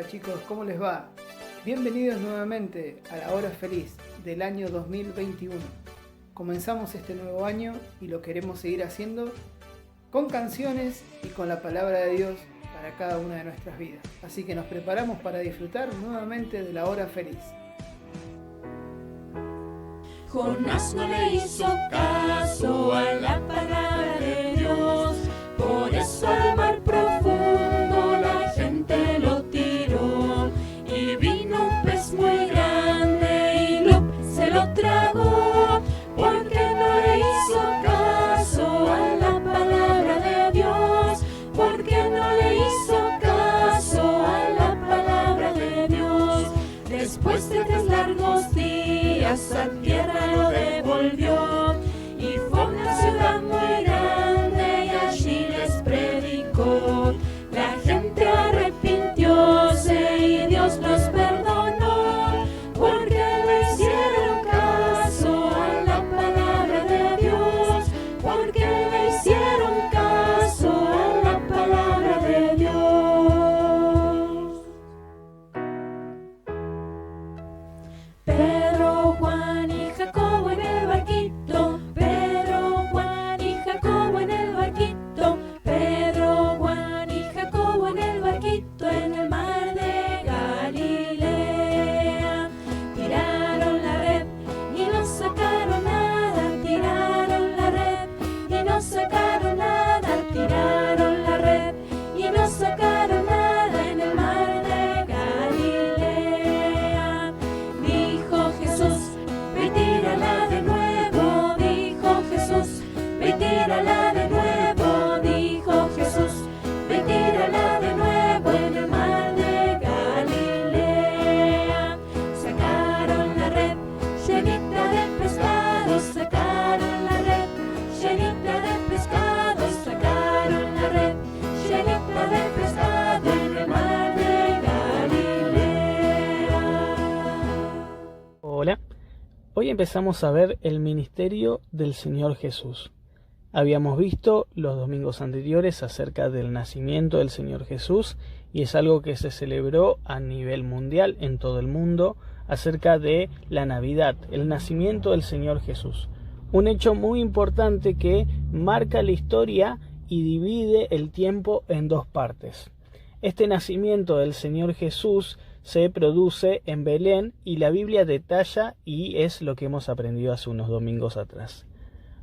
Hola chicos, ¿cómo les va? Bienvenidos nuevamente a la hora feliz del año 2021. Comenzamos este nuevo año y lo queremos seguir haciendo con canciones y con la palabra de Dios para cada una de nuestras vidas. Así que nos preparamos para disfrutar nuevamente de la hora feliz. Jonás no le hizo caso a la palabra de Dios, por eso al mar profundo la gente lo tiró, y vino un pez muy grande y se lo tragó, porque no le hizo caso a la palabra de Dios, porque no le hizo caso a la palabra de Dios. Después de 3 largos días a tierra lo devolvió, y fue una ciudad muy grande y allí les predicó. La gente arrepintióse y Dios los perdonó, porque le hicieron caso a la palabra de Dios, porque le hicieron caso a la palabra de Dios. Pedro, Juan y Jacobo en el barquito, Pedro, Juan y Jacobo en el barquito, Pedro, Juan y Jacobo en el barquito en el mar de Galilea. Tiraron la red y no sacaron nada, tiraron la red y no sacaron nada, tiraron la red y no sacaron nada en el mar de Galilea. Dijo Jesús, ve y tírala de nuevo, dijo Jesús, ve y tírala de nuevo, dijo Jesús, ve y tírala de nuevo en el mar de Galilea. Sacaron la red llenita de pescados, sacaron la red llenita de pescados, sacaron la red llenita de pescado en el mar de Galilea. Hola, hoy empezamos a ver el ministerio del Señor Jesús. Habíamos visto los domingos anteriores acerca del nacimiento del Señor Jesús y es algo que se celebró a nivel mundial en todo el mundo acerca de la Navidad, el nacimiento del Señor Jesús. Un hecho muy importante que marca la historia y divide el tiempo en 2 partes. Este nacimiento del Señor Jesús se produce en Belén y la Biblia detalla y es lo que hemos aprendido hace unos domingos atrás.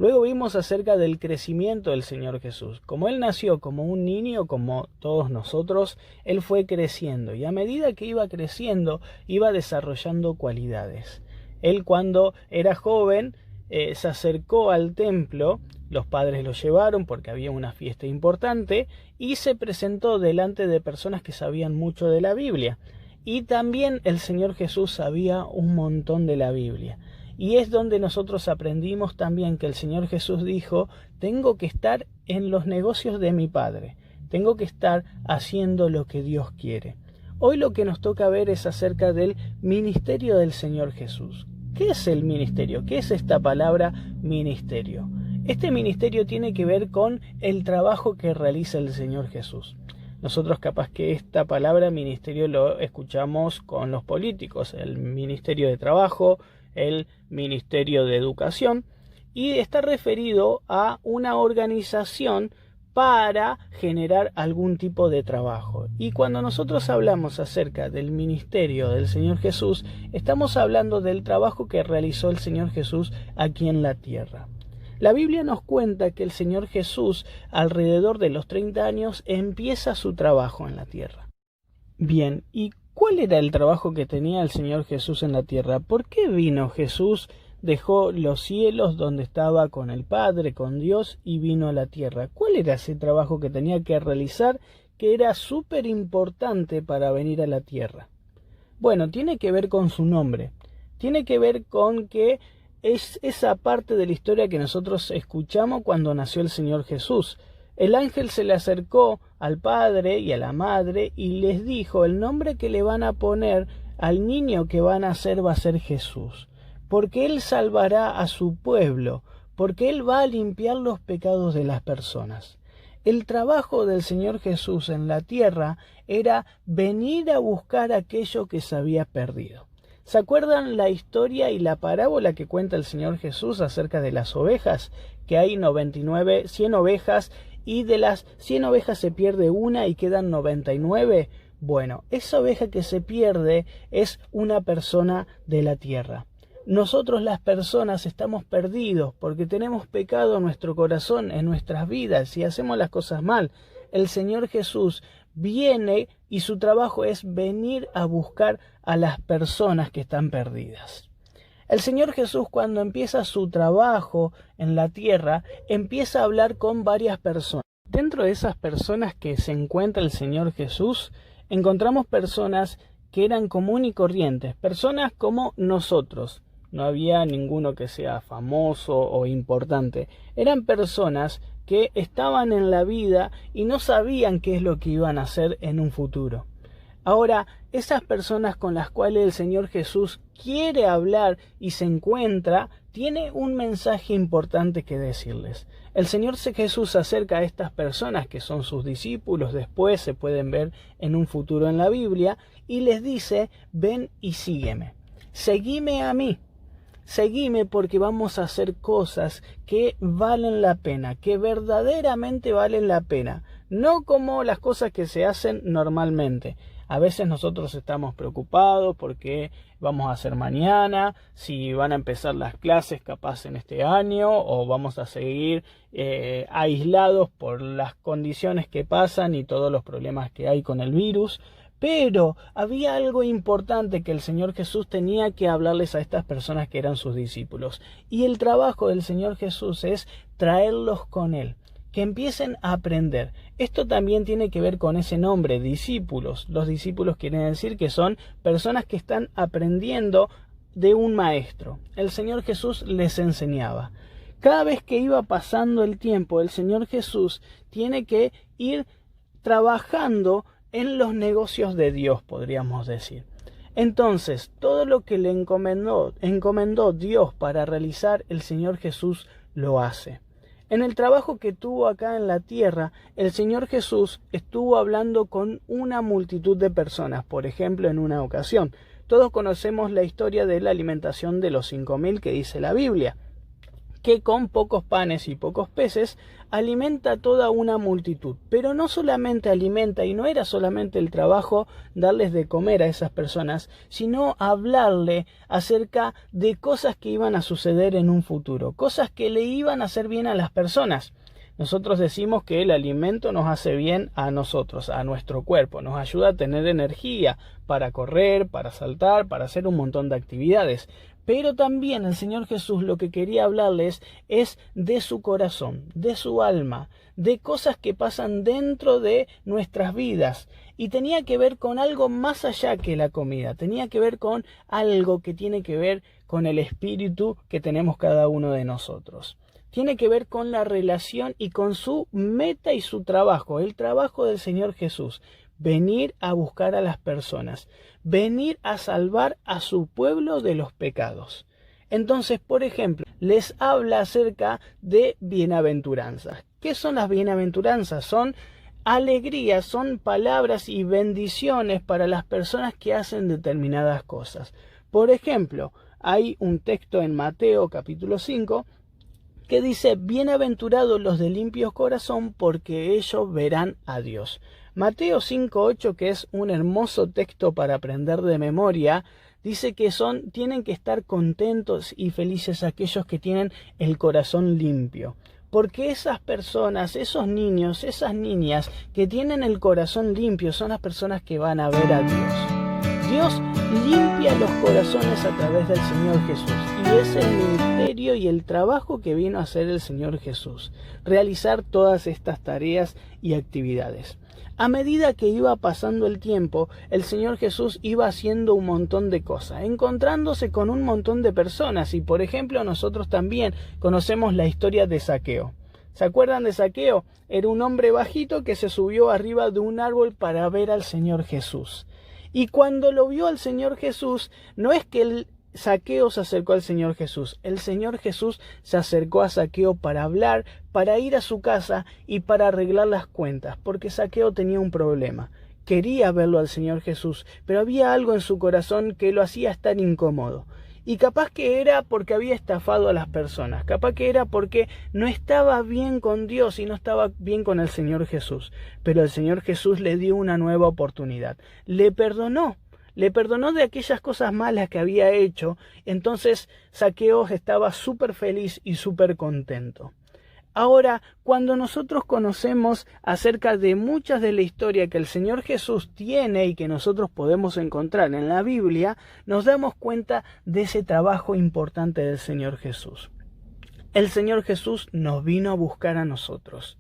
Luego vimos acerca del crecimiento del Señor Jesús. Como Él nació como un niño, como todos nosotros, Él fue creciendo y a medida que iba creciendo, iba desarrollando cualidades. Él cuando era joven se acercó al templo, los padres lo llevaron porque había una fiesta importante y se presentó delante de personas que sabían mucho de la Biblia. Y también el Señor Jesús sabía un montón de la Biblia. Y es donde nosotros aprendimos también que el Señor Jesús dijo, tengo que estar en los negocios de mi Padre, tengo que estar haciendo lo que Dios quiere. Hoy lo que nos toca ver es acerca del ministerio del Señor Jesús. ¿Qué es el ministerio? ¿Qué es esta palabra ministerio? Este ministerio tiene que ver con el trabajo que realiza el Señor Jesús. Nosotros capaz que esta palabra ministerio lo escuchamos con los políticos, el ministerio de trabajo, el ministerio de educación, y está referido a una organización para generar algún tipo de trabajo. Y cuando nosotros hablamos acerca del ministerio del Señor Jesús, estamos hablando del trabajo que realizó el Señor Jesús aquí en la tierra. La Biblia nos cuenta que el Señor Jesús, alrededor de los 30 años, empieza su trabajo en la tierra. Bien, ¿y cuál era el trabajo que tenía el Señor Jesús en la tierra? ¿Por qué vino Jesús, dejó los cielos donde estaba con el Padre, con Dios, y vino a la tierra? ¿Cuál era ese trabajo que tenía que realizar que era súper importante para venir a la tierra? Bueno, tiene que ver con su nombre. Tiene que ver con que es esa parte de la historia que nosotros escuchamos cuando nació el Señor Jesús. El ángel se le acercó al padre y a la madre y les dijo, el nombre que le van a poner al niño que van a nacer va a ser Jesús, porque Él salvará a su pueblo, porque Él va a limpiar los pecados de las personas. El trabajo del Señor Jesús en la tierra era venir a buscar aquello que se había perdido. ¿Se acuerdan la historia y la parábola que cuenta el Señor Jesús acerca de las ovejas? Que hay 100 ovejas y de las 100 ovejas se pierde una y quedan 99. Bueno, esa oveja que se pierde es una persona de la tierra. Nosotros las personas estamos perdidos porque tenemos pecado en nuestro corazón, en nuestras vidas, y hacemos las cosas mal. El Señor Jesús viene y su trabajo es venir a buscar a las personas que están perdidas. El Señor Jesús, cuando empieza su trabajo en la tierra, empieza a hablar con varias personas. Dentro de esas personas que se encuentra el Señor Jesús, encontramos personas que eran común y corrientes, personas como nosotros. No había ninguno que sea famoso o importante. Eran personas que estaban en la vida y no sabían qué es lo que iban a hacer en un futuro. Ahora, esas personas con las cuales el Señor Jesús quiere hablar y se encuentra, tiene un mensaje importante que decirles. El Señor Jesús se acerca a estas personas que son sus discípulos, después se pueden ver en un futuro en la Biblia, y les dice: ven y sígueme, seguime a mí. Seguime porque vamos a hacer cosas que valen la pena, que verdaderamente valen la pena, no como las cosas que se hacen normalmente. A veces nosotros estamos preocupados porque vamos a hacer mañana, si van a empezar las clases capaz en este año, o vamos a seguir aislados por las condiciones que pasan y todos los problemas que hay con el virus. Pero había algo importante que el Señor Jesús tenía que hablarles a estas personas que eran sus discípulos. Y el trabajo del Señor Jesús es traerlos con Él, que empiecen a aprender. Esto también tiene que ver con ese nombre, discípulos. Los discípulos quieren decir que son personas que están aprendiendo de un maestro. El Señor Jesús les enseñaba. Cada vez que iba pasando el tiempo, el Señor Jesús tiene que ir trabajando en los negocios de Dios, podríamos decir. Entonces, todo lo que le encomendó Dios para realizar, el Señor Jesús lo hace. En el trabajo que tuvo acá en la tierra, el Señor Jesús estuvo hablando con una multitud de personas. Por ejemplo, en una ocasión, todos conocemos la historia de la alimentación de los 5.000 que dice la Biblia, que con pocos panes y pocos peces alimenta toda una multitud. Pero no solamente alimenta, y no era solamente el trabajo darles de comer a esas personas, sino hablarle acerca de cosas que iban a suceder en un futuro, cosas que le iban a hacer bien a las personas. Nosotros decimos que el alimento nos hace bien a nosotros, a nuestro cuerpo, nos ayuda a tener energía para correr, para saltar, para hacer un montón de actividades. Pero también el Señor Jesús lo que quería hablarles es de su corazón, de su alma, de cosas que pasan dentro de nuestras vidas. Y tenía que ver con algo más allá que la comida, tenía que ver con algo que tiene que ver con el espíritu que tenemos cada uno de nosotros. Tiene que ver con la relación y con su meta y su trabajo, el trabajo del Señor Jesús. Venir a buscar a las personas, venir a salvar a su pueblo de los pecados. Entonces, por ejemplo, les habla acerca de bienaventuranzas. ¿Qué son las bienaventuranzas? Son alegrías, son palabras y bendiciones para las personas que hacen determinadas cosas. Por ejemplo, hay un texto en Mateo capítulo 5 que dice: bienaventurados los de limpio corazón, porque ellos verán a Dios. Mateo 5:8, que es un hermoso texto para aprender de memoria, dice que tienen que estar contentos y felices aquellos que tienen el corazón limpio. Porque esas personas, esos niños, esas niñas que tienen el corazón limpio son las personas que van a ver a Dios. Dios limpia los corazones a través del Señor Jesús, y es el ministerio y el trabajo que vino a hacer el Señor Jesús, realizar todas estas tareas y actividades. A medida que iba pasando el tiempo, el Señor Jesús iba haciendo un montón de cosas, encontrándose con un montón de personas. Y por ejemplo, nosotros también conocemos la historia de Zaqueo. ¿Se acuerdan de Zaqueo? Era un hombre bajito que se subió arriba de un árbol para ver al Señor Jesús. Y cuando lo vio al Señor Jesús, no es que él Zaqueo se acercó al Señor Jesús. El Señor Jesús se acercó a Zaqueo para hablar, para ir a su casa y para arreglar las cuentas, porque Zaqueo tenía un problema. Quería verlo al Señor Jesús, pero había algo en su corazón que lo hacía estar incómodo. Y capaz que era porque había estafado a las personas, capaz que era porque no estaba bien con Dios y no estaba bien con el Señor Jesús. Pero el Señor Jesús le dio una nueva oportunidad. Le perdonó de aquellas cosas malas que había hecho. Entonces Zaqueo estaba súper feliz y súper contento. Ahora, cuando nosotros conocemos acerca de muchas de la historia que el Señor Jesús tiene y que nosotros podemos encontrar en la Biblia, nos damos cuenta de ese trabajo importante del Señor Jesús. El Señor Jesús nos vino a buscar a nosotros.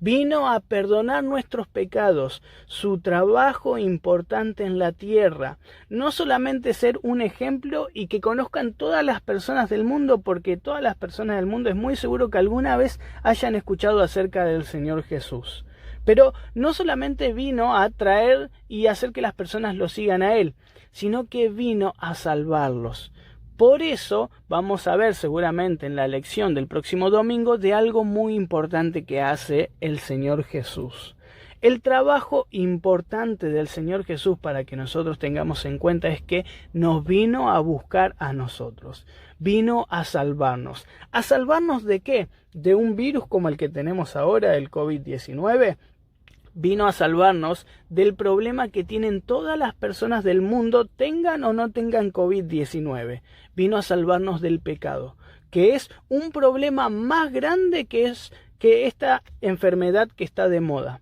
Vino a perdonar nuestros pecados, su trabajo importante en la tierra. No solamente ser un ejemplo y que conozcan todas las personas del mundo, porque todas las personas del mundo es muy seguro que alguna vez hayan escuchado acerca del Señor Jesús. Pero no solamente vino a traer y hacer que las personas lo sigan a Él, sino que vino a salvarlos. Por eso vamos a ver seguramente en la lección del próximo domingo de algo muy importante que hace el Señor Jesús. El trabajo importante del Señor Jesús para que nosotros tengamos en cuenta es que nos vino a buscar a nosotros. Vino a salvarnos. ¿A salvarnos de qué? ¿De un virus como el que tenemos ahora, el COVID-19? Vino a salvarnos del problema que tienen todas las personas del mundo, tengan o no tengan COVID-19. Vino a salvarnos del pecado, que es un problema más grande que esta enfermedad que está de moda.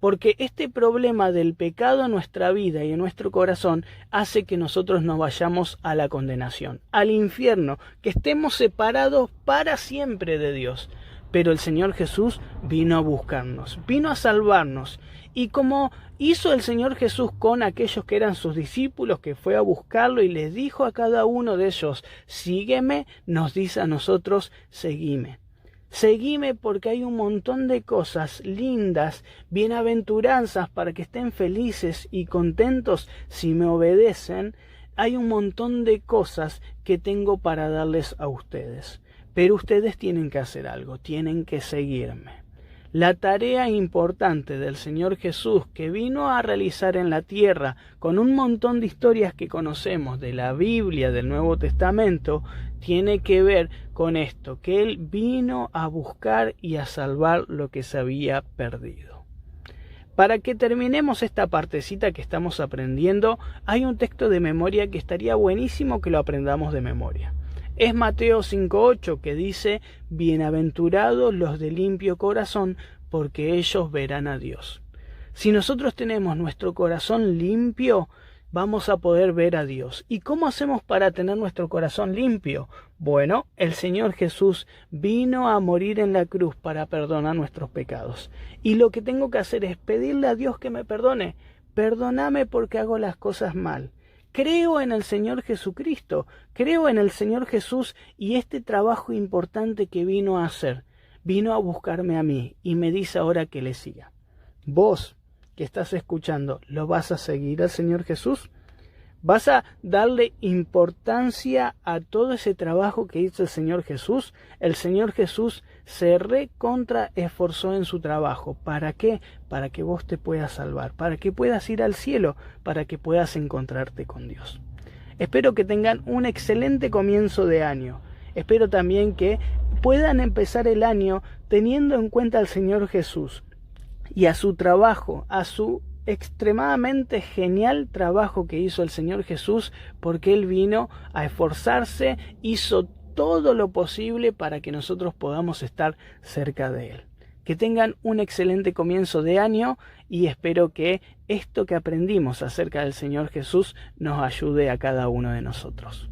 Porque este problema del pecado en nuestra vida y en nuestro corazón hace que nosotros nos vayamos a la condenación, al infierno, que estemos separados para siempre de Dios. Pero el Señor Jesús vino a buscarnos, vino a salvarnos. Y como hizo el Señor Jesús con aquellos que eran sus discípulos, que fue a buscarlo y les dijo a cada uno de ellos, sígueme, nos dice a nosotros, seguime. Seguime porque hay un montón de cosas lindas, bienaventuranzas para que estén felices y contentos si me obedecen. Hay un montón de cosas que tengo para darles a ustedes. Pero ustedes tienen que hacer algo, tienen que seguirme. La tarea importante del Señor Jesús que vino a realizar en la tierra con un montón de historias que conocemos de la Biblia, del Nuevo Testamento, tiene que ver con esto, que Él vino a buscar y a salvar lo que se había perdido. Para que terminemos esta partecita que estamos aprendiendo, hay un texto de memoria que estaría buenísimo que lo aprendamos de memoria. Es Mateo 5:8 que dice, bienaventurados los de limpio corazón, porque ellos verán a Dios. Si nosotros tenemos nuestro corazón limpio, vamos a poder ver a Dios. ¿Y cómo hacemos para tener nuestro corazón limpio? Bueno, el Señor Jesús vino a morir en la cruz para perdonar nuestros pecados. Y lo que tengo que hacer es pedirle a Dios que me perdone. Perdóname porque hago las cosas mal. Creo en el Señor Jesucristo, creo en el Señor Jesús y este trabajo importante que vino a hacer. Vino a buscarme a mí y me dice ahora que le siga. Vos que estás escuchando, ¿lo vas a seguir al Señor Jesús? ¿Vas a darle importancia a todo ese trabajo que hizo el Señor Jesús? El Señor Jesús se recontra esforzó en su trabajo. ¿Para qué? Para que vos te puedas salvar, para que puedas ir al cielo, para que puedas encontrarte con Dios. Espero que tengan un excelente comienzo de año. Espero también que puedan empezar el año teniendo en cuenta al Señor Jesús y a su trabajo, a su extremadamente genial trabajo que hizo el Señor Jesús, porque Él vino a esforzarse, hizo todo lo posible para que nosotros podamos estar cerca de Él. Que tengan un excelente comienzo de año y espero que esto que aprendimos acerca del Señor Jesús nos ayude a cada uno de nosotros.